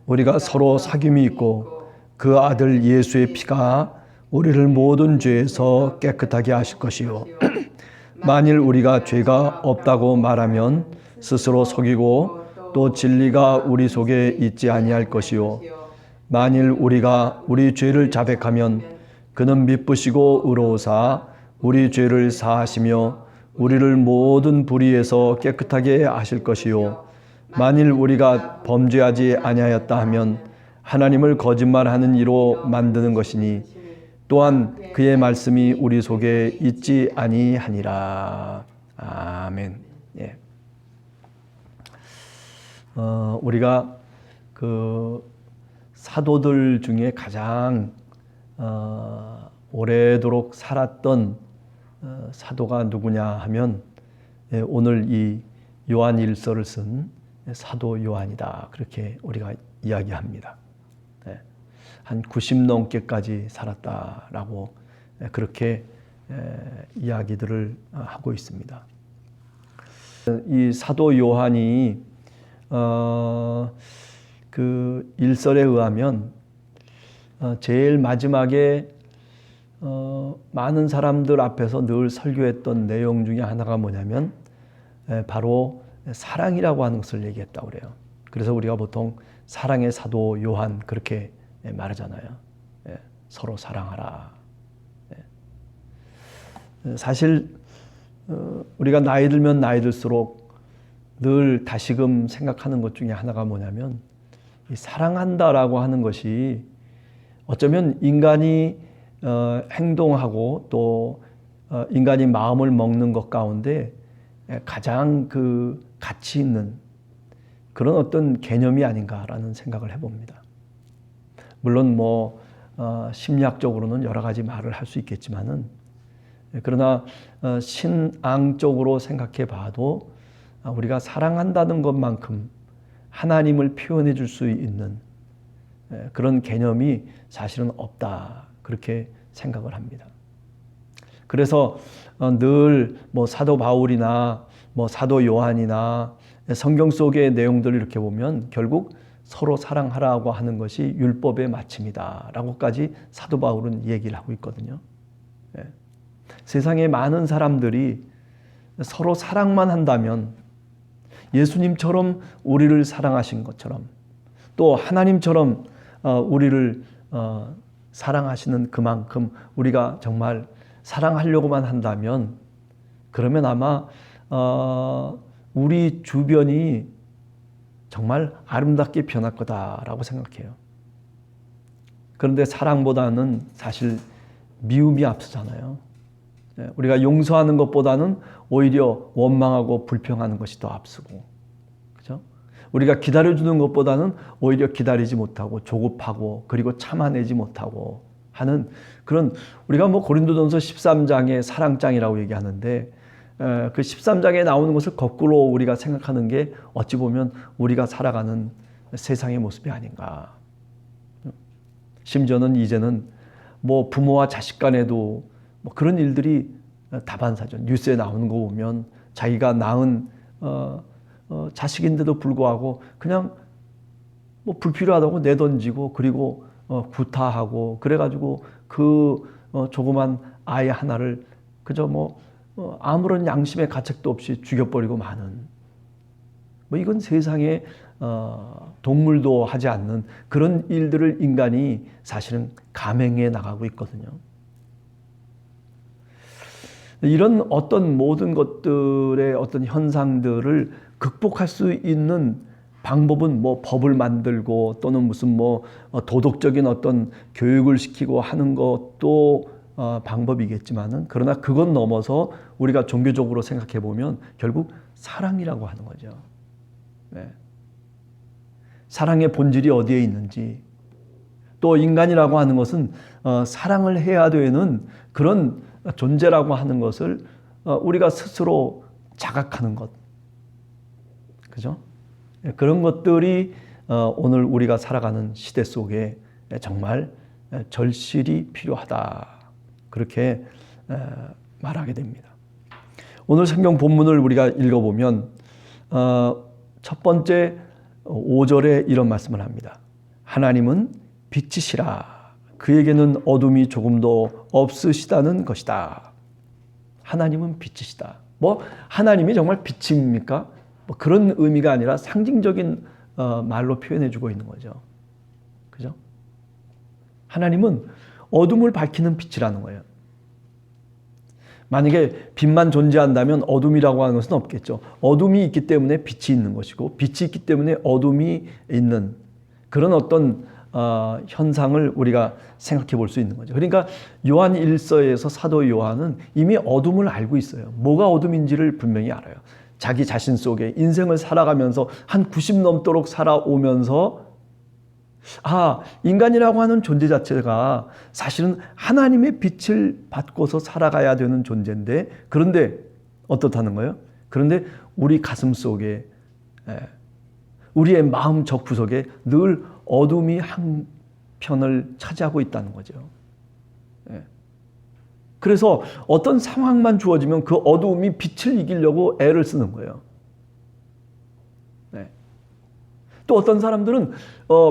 우리가 서로 사귐이 있고 그 아들 예수의 피가 우리를 모든 죄에서 깨끗하게 하실 것이요 만일 우리가 죄가 없다고 말하면 스스로 속이고 또 진리가 우리 속에 있지 아니할 것이요 만일 우리가 우리 죄를 자백하면 그는 미쁘시고 의로우사 우리 죄를 사하시며 우리를 모든 불의에서 깨끗하게 하실 것이요 만일 우리가 범죄하지 아니하였다 하면 하나님을 거짓말하는 이로 만드는 것이니 또한 그의 말씀이 우리 속에 있지 아니하니라. 아멘. 예. 우리가 그 사도들 중에 가장 오래도록 살았던 사도가 누구냐 하면 오늘 이 요한 일서를 쓴 사도 요한이다. 그렇게 우리가 이야기합니다. 한 90 넘게까지 살았다라고 그렇게 이야기들을 하고 있습니다. 이 사도 요한이 그 일설에 의하면 제일 마지막에 많은 사람들 앞에서 늘 설교했던 내용 중에 하나가 뭐냐면 바로 사랑이라고 하는 것을 얘기했다고 그래요. 그래서 우리가 보통 사랑의 사도 요한 그렇게 말하잖아요. 서로 사랑하라. 사실 우리가 나이 들면 나이 들수록 늘 다시금 생각하는 것 중에 하나가 뭐냐면 이 사랑한다라고 하는 것이 어쩌면 인간이 행동하고 또 인간이 마음을 먹는 것 가운데 가장 그 가치 있는 그런 어떤 개념이 아닌가라는 생각을 해봅니다. 물론 뭐 심리학적으로는 여러 가지 말을 할 수 있겠지만은 그러나 신앙적으로 생각해 봐도 우리가 사랑한다는 것만큼 하나님을 표현해 줄 수 있는 그런 개념이 사실은 없다. 그렇게 생각을 합니다. 그래서 늘 뭐 사도 바울이나 뭐 사도 요한이나 성경 속의 내용들을 이렇게 보면 결국 서로 사랑하라고 하는 것이 율법의 마침이다 라고까지 사도 바울은 얘기를 하고 있거든요. 세상에 많은 사람들이 서로 사랑만 한다면 예수님처럼 우리를 사랑하신 것처럼 또 하나님처럼 우리를 사랑하시는 그만큼 우리가 정말 사랑하려고만 한다면 그러면 아마 우리 주변이 정말 아름답게 변할 거다라고 생각해요. 그런데 사랑보다는 사실 미움이 앞서잖아요. 우리가 용서하는 것보다는 오히려 원망하고 불평하는 것이 더 앞서고, 그죠? 우리가 기다려주는 것보다는 오히려 기다리지 못하고 조급하고 그리고 참아내지 못하고 하는 그런 우리가 뭐 고린도전서 13장의 사랑장이라고 얘기하는데 그 13장에 나오는 것을 거꾸로 우리가 생각하는 게 어찌 보면 우리가 살아가는 세상의 모습이 아닌가. 심지어는 이제는 뭐 부모와 자식 간에도 뭐 그런 일들이 다반사죠. 뉴스에 나오는 거 보면 자기가 낳은 자식인데도 불구하고 그냥 뭐 불필요하다고 내던지고 그리고 구타하고 그래가지고 그 조그만 아이 하나를 그저 뭐 아무런 양심의 가책도 없이 죽여버리고 마는 뭐 이건 세상에 동물도 하지 않는 그런 일들을 인간이 사실은 감행해 나가고 있거든요. 이런 어떤 모든 것들의 어떤 현상들을 극복할 수 있는 방법은 뭐 법을 만들고 또는 무슨 뭐 도덕적인 어떤 교육을 시키고 하는 것도 방법이겠지만은 그러나 그건 넘어서 우리가 종교적으로 생각해 보면 결국 사랑이라고 하는 거죠. 네. 사랑의 본질이 어디에 있는지 또 인간이라고 하는 것은 사랑을 해야 되는 그런 존재라고 하는 것을 우리가 스스로 자각하는 것, 그죠? 그런 것들이 오늘 우리가 살아가는 시대 속에 정말 절실히 필요하다. 그렇게 말하게 됩니다. 오늘 성경 본문을 우리가 읽어보면 첫 번째 5절에 이런 말씀을 합니다. 하나님은 빛이시라. 그에게는 어둠이 조금도 없으시다는 것이다. 하나님은 빛이시다. 뭐 하나님이 정말 빛입니까? 뭐 그런 의미가 아니라 상징적인 말로 표현해 주고 있는 거죠. 그죠? 하나님은 어둠을 밝히는 빛이라는 거예요. 만약에 빛만 존재한다면 어둠이라고 하는 것은 없겠죠. 어둠이 있기 때문에 빛이 있는 것이고 빛이 있기 때문에 어둠이 있는 그런 어떤 현상을 우리가 생각해 볼 수 있는 거죠. 그러니까 요한 1서에서 사도 요한은 이미 어둠을 알고 있어요. 뭐가 어둠인지를 분명히 알아요. 자기 자신 속에 인생을 살아가면서 한 90 넘도록 살아오면서 인간이라고 하는 존재 자체가 사실은 하나님의 빛을 받고서 살아가야 되는 존재인데 그런데 어떻다는 거예요? 그런데 우리 가슴 속에 우리의 마음 적구석에 늘 어둠이 한 편을 차지하고 있다는 거죠. 그래서 어떤 상황만 주어지면 그 어두움이 빛을 이기려고 애를 쓰는 거예요. 또 어떤 사람들은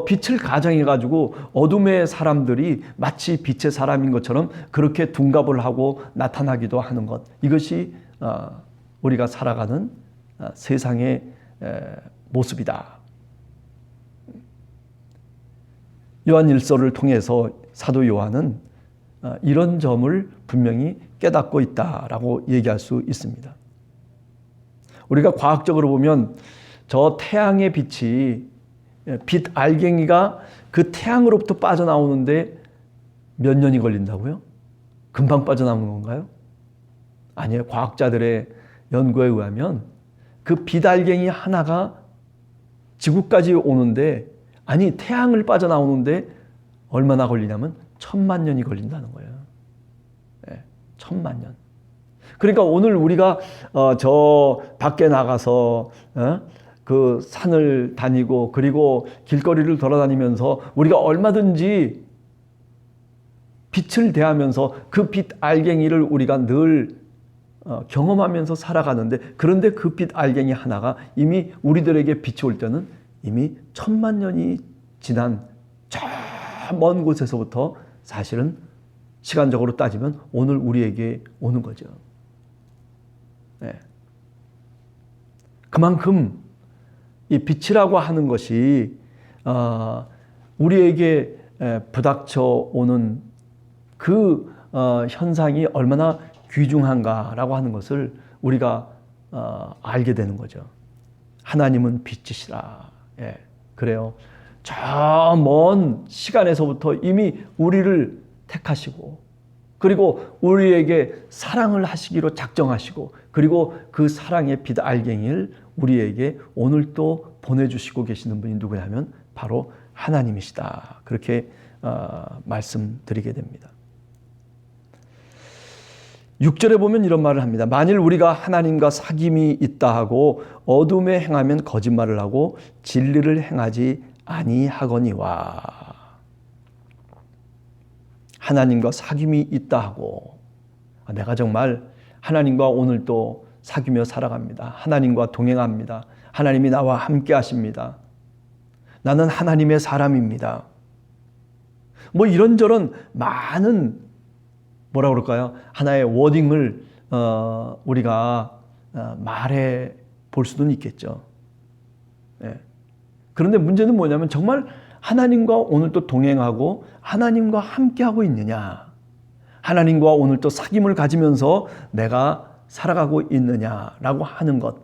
빛을 가장해가지고 어둠의 사람들이 마치 빛의 사람인 것처럼 그렇게 둔갑을 하고 나타나기도 하는 것. 이것이 우리가 살아가는 세상의 모습이다. 요한 1서를 통해서 사도 요한은 이런 점을 분명히 깨닫고 있다라고 얘기할 수 있습니다. 우리가 과학적으로 보면 저 태양의 빛이 빛 알갱이가 그 태양으로부터 빠져나오는데 몇 년이 걸린다고요? 금방 빠져나오는 건가요? 아니에요. 과학자들의 연구에 의하면 그 빛 알갱이 하나가 지구까지 오는데 태양을 빠져나오는데 얼마나 걸리냐면 1000만 년이 걸린다는 거예요. 1000만 년. 그러니까 오늘 우리가 저 밖에 나가서 그 산을 다니고 그리고 길거리를 돌아다니면서 우리가 얼마든지 빛을 대하면서 그 빛 알갱이를 우리가 늘 경험하면서 살아가는데 그런데 그 빛 알갱이 하나가 이미 우리들에게 빛이 올 때는 이미 1000만 년이 지난 저 먼 곳에서부터 사실은 시간적으로 따지면 오늘 우리에게 오는 거죠. 그만큼 이 빛이라고 하는 것이 우리에게 부닥쳐 오는 그 현상이 얼마나 귀중한가라고 하는 것을 우리가 알게 되는 거죠. 하나님은 빛이시라. 그래요. 저 먼 시간에서부터 이미 우리를 택하시고 그리고 우리에게 사랑을 하시기로 작정하시고 그리고 그 사랑의 빛 알갱이를 우리에게 오늘 또 보내주시고 계시는 분이 누구냐면 바로 하나님이시다. 그렇게 말씀드리게 됩니다. 6절에 보면 이런 말을 합니다. 만일 우리가 하나님과 사귐이 있다 하고 어둠에 행하면 거짓말을 하고 진리를 행하지 아니하거니와. 하나님과 사귐이 있다 하고 내가 정말 하나님과 오늘 또 사귀며 살아갑니다. 하나님과 동행합니다. 하나님이 나와 함께 하십니다. 나는 하나님의 사람입니다. 뭐 이런저런 많은 뭐라 그럴까요? 하나의 워딩을 우리가 말해 볼 수는 있겠죠. 그런데 문제는 뭐냐면 정말 하나님과 오늘 또 동행하고 하나님과 함께하고 있느냐, 하나님과 오늘 또 사귐을 가지면서 내가 살아가고 있느냐라고 하는 것.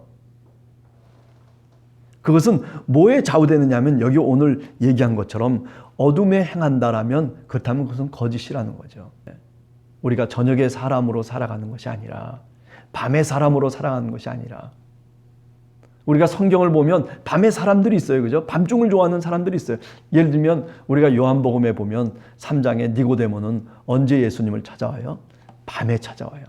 그것은 뭐에 좌우되느냐 하면 여기 오늘 얘기한 것처럼 어둠에 행한다라면 그렇다면 그것은 거짓이라는 거죠. 우리가 저녁의 사람으로 살아가는 것이 아니라 밤의 사람으로 살아가는 것이 아니라 우리가 성경을 보면 밤에 사람들이 있어요. 그죠? 밤중을 좋아하는 사람들이 있어요. 예를 들면 우리가 요한복음에 보면 3장에 니고데모는 언제 예수님을 찾아와요? 밤에 찾아와요.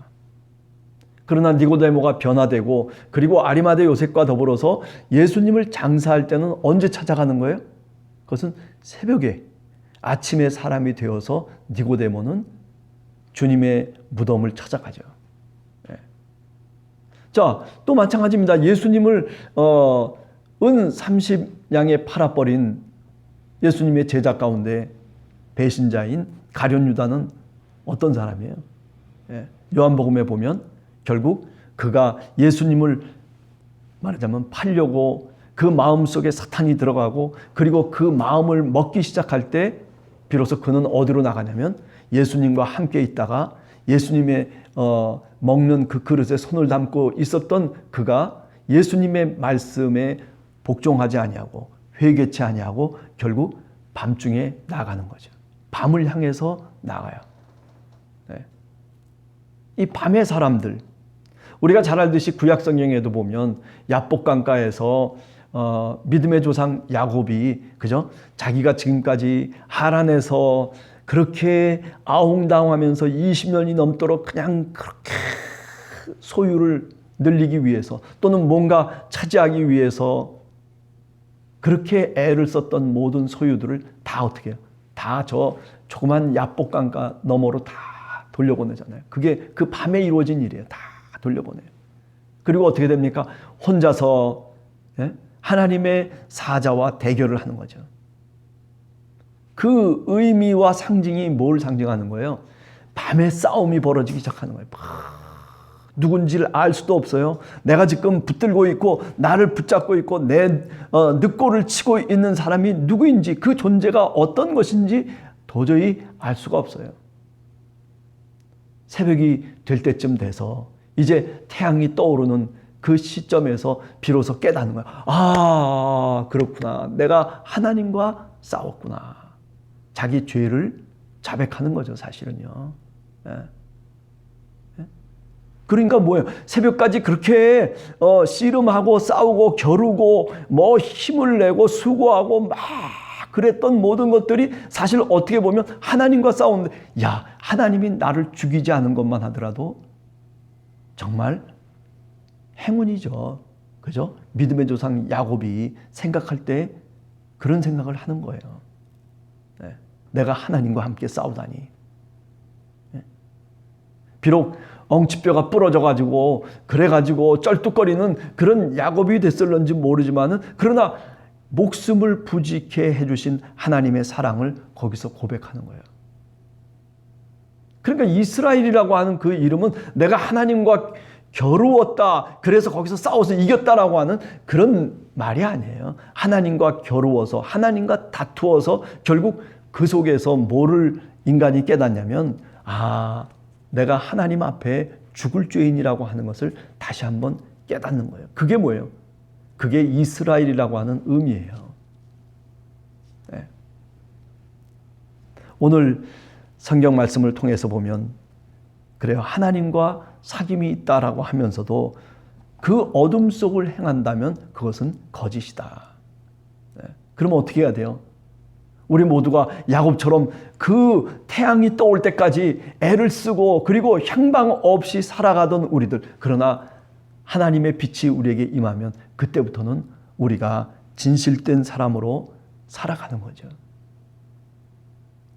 그러나 니고데모가 변화되고 그리고 아리마대 요셉과 더불어서 예수님을 장사할 때는 언제 찾아가는 거예요? 그것은 새벽에 아침에 사람이 되어서 니고데모는 주님의 무덤을 찾아가죠. 자, 또 마찬가지입니다. 예수님을 은 30냥에 팔아버린 예수님의 제자 가운데 배신자인 가룟 유다는 어떤 사람이에요? 요한복음에 보면 결국 그가 예수님을 말하자면 팔려고 그 마음속에 사탄이 들어가고 그리고 그 마음을 먹기 시작할 때 비로소 그는 어디로 나가냐면 예수님과 함께 있다가 예수님의 먹는 그 그릇에 손을 담고 있었던 그가 예수님의 말씀에 복종하지 아니하고 회개치 아니하고 결국 밤중에 나가는 거죠. 밤을 향해서 나가요. 이 밤의 사람들, 우리가 잘 알듯이 구약 성경에도 보면 야복강가에서 믿음의 조상 야곱이 그죠? 자기가 지금까지 하란에서 그렇게 아웅다웅하면서 20년이 넘도록 그냥 그렇게 소유를 늘리기 위해서 또는 뭔가 차지하기 위해서 그렇게 애를 썼던 모든 소유들을 다 어떻게 해요? 다 저 조그만 야복강가 너머로 다 돌려보내잖아요. 그게 그 밤에 이루어진 일이에요. 다 돌려보내요. 그리고 어떻게 됩니까? 혼자서 하나님의 사자와 대결을 하는 거죠. 그 의미와 상징이 뭘 상징하는 거예요? 밤에 싸움이 벌어지기 시작하는 거예요. 누군지를 알 수도 없어요. 내가 지금 붙들고 있고 나를 붙잡고 있고 내 늑골을 치고 있는 사람이 누구인지 그 존재가 어떤 것인지 도저히 알 수가 없어요. 새벽이 될 때쯤 돼서 이제 태양이 떠오르는 그 시점에서 비로소 깨닫는 거야. 아, 그렇구나. 내가 하나님과 싸웠구나. 자기 죄를 자백하는 거죠, 사실은요. 그러니까 뭐예요? 새벽까지 그렇게 씨름하고 싸우고 겨루고 뭐 힘을 내고 수고하고 막 그랬던 모든 것들이 사실 어떻게 보면 하나님과 싸우는데, 야, 하나님이 나를 죽이지 않은 것만 하더라도 정말 행운이죠. 그죠? 믿음의 조상 야곱이 생각할 때 그런 생각을 하는 거예요. 내가 하나님과 함께 싸우다니. 비록 엉치뼈가 부러져가지고 그래가지고 쩔뚝거리는 그런 야곱이 됐을런지 모르지만은 그러나 목숨을 부지게 해주신 하나님의 사랑을 거기서 고백하는 거예요. 그러니까 이스라엘이라고 하는 그 이름은 내가 하나님과 겨루었다, 그래서 거기서 싸워서 이겼다라고 하는 그런 말이 아니에요. 하나님과 겨루어서 하나님과 다투어서 결국 그 속에서 뭐를 인간이 깨닫냐면, 아, 내가 하나님 앞에 죽을 죄인이라고 하는 것을 다시 한번 깨닫는 거예요. 그게 뭐예요? 그게 이스라엘이라고 하는 의미예요. 네. 오늘 성경 말씀을 통해서 보면 그래요. 하나님과 사귐이 있다라고 하면서도 그 어둠 속을 행한다면 그것은 거짓이다. 네. 그러면 어떻게 해야 돼요? 우리 모두가 야곱처럼 그 태양이 떠올 때까지 애를 쓰고 그리고 향방 없이 살아가던 우리들, 그러나 하나님의 빛이 우리에게 임하면 그때부터는 우리가 진실된 사람으로 살아가는 거죠.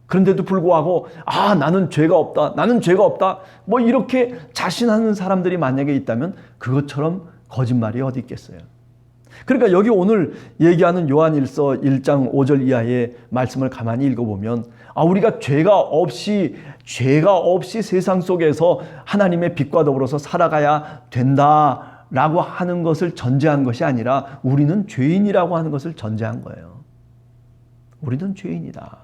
그런데도 불구하고 나는 죄가 없다, 나는 죄가 없다, 뭐 이렇게 자신하는 사람들이 만약에 있다면 그것처럼 거짓말이 어디 있겠어요. 그러니까 여기 오늘 얘기하는 요한일서 1장 5절 이하의 말씀을 가만히 읽어보면 우리가 죄가 없이 세상 속에서 하나님의 빛과 더불어서 살아가야 된다라고 하는 것을 전제한 것이 아니라 우리는 죄인이라고 하는 것을 전제한 거예요. 우리는 죄인이다.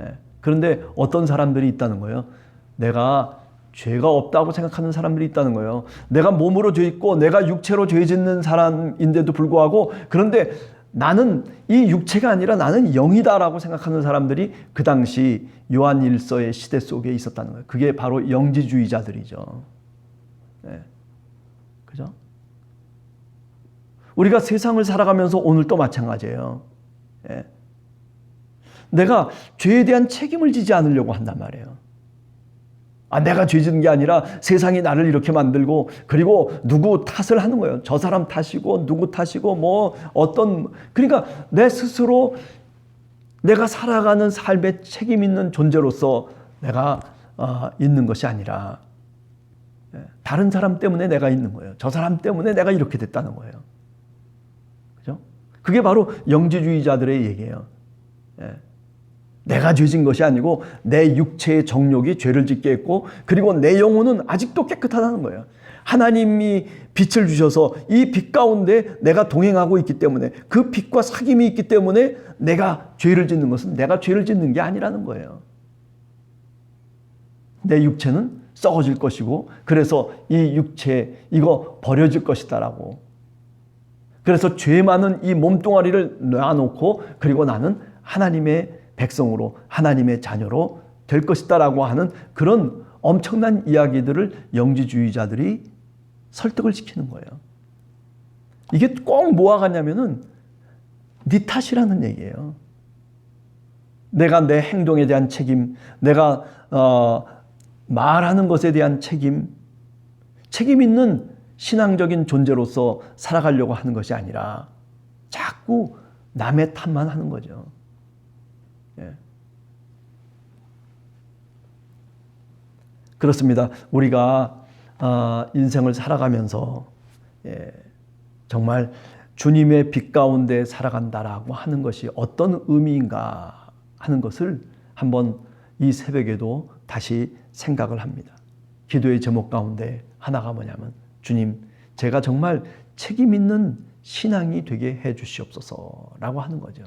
네. 그런데 어떤 사람들이 있다는 거예요. 내가 죄가 없다고 생각하는 사람들이 있다는 거예요. 내가 몸으로 죄 있고 내가 육체로 죄 짓는 사람인데도 불구하고, 그런데 나는 이 육체가 아니라 나는 영이다라고 생각하는 사람들이 그 당시 요한일서의 시대 속에 있었다는 거예요. 그게 바로 영지주의자들이죠. 네. 그죠? 우리가 세상을 살아가면서 오늘도 마찬가지예요. 네. 내가 죄에 대한 책임을 지지 않으려고 한단 말이에요. 내가 죄 짓는 게 아니라 세상이 나를 이렇게 만들고 그리고 누구 탓을 하는 거예요. 저 사람 탓이고 누구 탓이고 뭐 어떤, 그러니까 내 스스로 내가 살아가는 삶에 책임 있는 존재로서 내가 있는 것이 아니라 다른 사람 때문에 내가 있는 거예요. 저 사람 때문에 내가 이렇게 됐다는 거예요. 그죠? 그게 바로 영지주의자들의 얘기예요. 내가 죄진 것이 아니고 내 육체의 정욕이 죄를 짓게 했고, 그리고 내 영혼은 아직도 깨끗하다는 거예요. 하나님이 빛을 주셔서 이 빛 가운데 내가 동행하고 있기 때문에, 그 빛과 사귐이 있기 때문에 내가 죄를 짓는 것은 내가 죄를 짓는 게 아니라는 거예요. 내 육체는 썩어질 것이고, 그래서 이 육체 이거 버려질 것이다라고. 그래서 죄 많은 이 몸뚱아리를 놔놓고, 그리고 나는 하나님의 백성으로, 하나님의 자녀로 될 것이다라고 하는 그런 엄청난 이야기들을 영지주의자들이 설득을 시키는 거예요. 이게 꼭 뭐와 같냐면은 네 탓이라는 얘기예요. 내가 내 행동에 대한 책임, 내가 말하는 것에 대한 책임 있는 신앙적인 존재로서 살아가려고 하는 것이 아니라 자꾸 남의 탓만 하는 거죠. 그렇습니다. 우리가 인생을 살아가면서 정말 주님의 빛 가운데 살아간다라고 하는 것이 어떤 의미인가 하는 것을 한번 이 새벽에도 다시 생각을 합니다. 기도의 제목 가운데 하나가 뭐냐면, 주님, 제가 정말 책임 있는 신앙이 되게 해 주시옵소서라고 하는 거죠.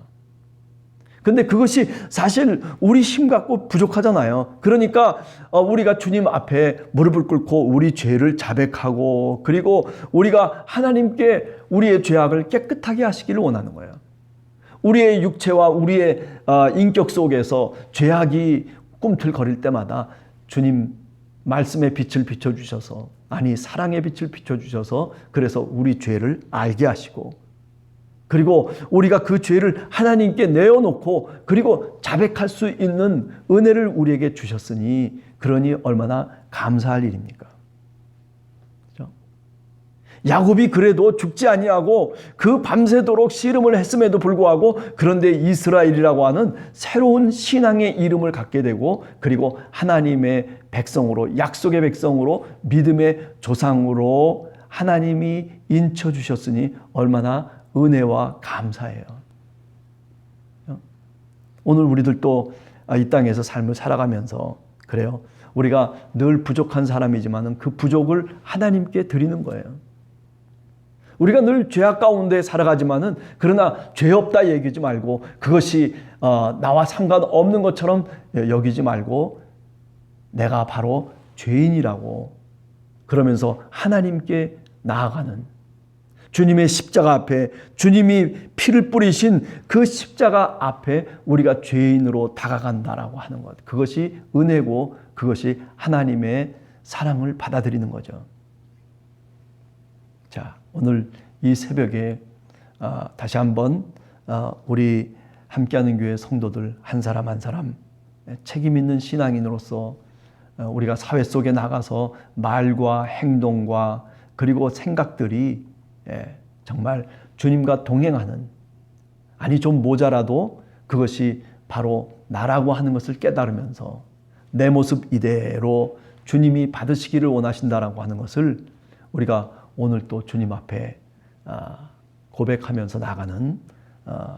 근데 그것이 사실 우리 힘 갖고 부족하잖아요. 그러니까 우리가 주님 앞에 무릎을 꿇고 우리 죄를 자백하고, 그리고 우리가 하나님께 우리의 죄악을 깨끗하게 하시기를 원하는 거예요. 우리의 육체와 우리의 인격 속에서 죄악이 꿈틀거릴 때마다 주님 말씀의 빛을 비춰주셔서, 아니 사랑의 빛을 비춰주셔서, 그래서 우리 죄를 알게 하시고, 그리고 우리가 그 죄를 하나님께 내어놓고 그리고 자백할 수 있는 은혜를 우리에게 주셨으니, 그러니 얼마나 감사할 일입니까? 그렇죠? 야곱이 그래도 죽지 아니하고 그 밤새도록 씨름을 했음에도 불구하고, 그런데 이스라엘이라고 하는 새로운 신앙의 이름을 갖게 되고, 그리고 하나님의 백성으로, 약속의 백성으로, 믿음의 조상으로 하나님이 인쳐주셨으니 얼마나 은혜와 감사해요. 오늘 우리들도 이 땅에서 삶을 살아가면서 그래요. 우리가 늘 부족한 사람이지만 그 부족을 하나님께 드리는 거예요. 우리가 늘 죄악 가운데 살아가지만은, 그러나 죄 없다 얘기하지 말고, 그것이 나와 상관없는 것처럼 여기지 말고, 내가 바로 죄인이라고 그러면서 하나님께 나아가는, 주님의 십자가 앞에, 주님이 피를 뿌리신 그 십자가 앞에 우리가 죄인으로 다가간다라고 하는 것, 그것이 은혜고, 그것이 하나님의 사랑을 받아들이는 거죠. 자, 오늘 이 새벽에 다시 한번 우리 함께하는 교회 성도들 한 사람 한 사람 책임 있는 신앙인으로서 우리가 사회 속에 나가서 말과 행동과 그리고 생각들이 정말 주님과 동행하는, 아니 좀 모자라도 그것이 바로 나라고 하는 것을 깨달으면서 내 모습 이대로 주님이 받으시기를 원하신다라고 하는 것을 우리가 오늘 또 주님 앞에 고백하면서 나가는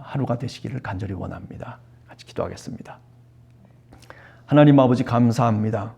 하루가 되시기를 간절히 원합니다. 같이 기도하겠습니다. 하나님 아버지, 감사합니다.